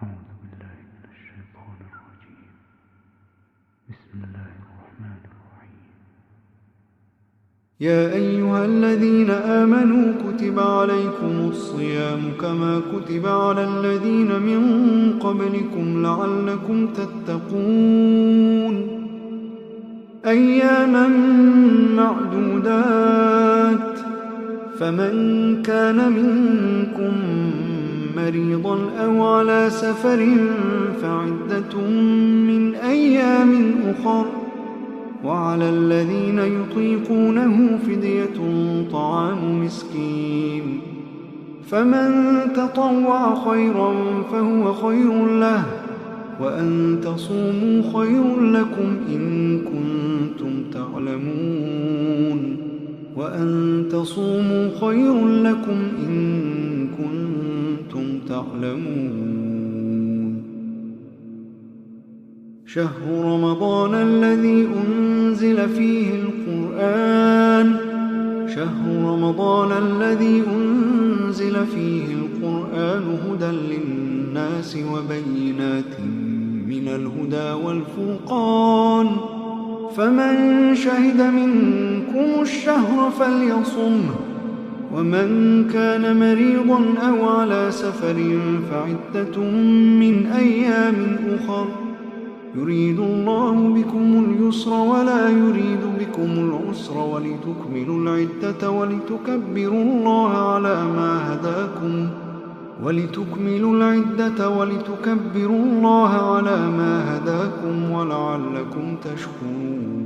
أعوذ بالله من الشيطان الرجيم. بسم الله الرحمن الرحيم. يا أيها الذين آمنوا كتب عليكم الصيام كما كتب على الذين من قبلكم لعلكم تتقون أياما معدودات فمن كان منكم مريضا أو على سفر فعدة من أيام أخر وعلى الذين يطيقونه فدية طعام مسكين فمن تطوع خيرا فهو خير له وأن تصوموا خير لكم إن كنتم تعلمون وأن تصوموا خير لكم إن كنتم تعلمون شهر رمضان الذي أنزل فيه القرآن هدى للناس وبينات من الهدى والفرقان فمن شهد منكم الشهر فليصمه ومن كان مريضا أو على سفر فعدة من أيام أخر يريد الله بكم اليسر ولا يريد بكم العسر ولتكملوا العدة ولتكبروا الله على ما هداكم ولعلكم تشكرون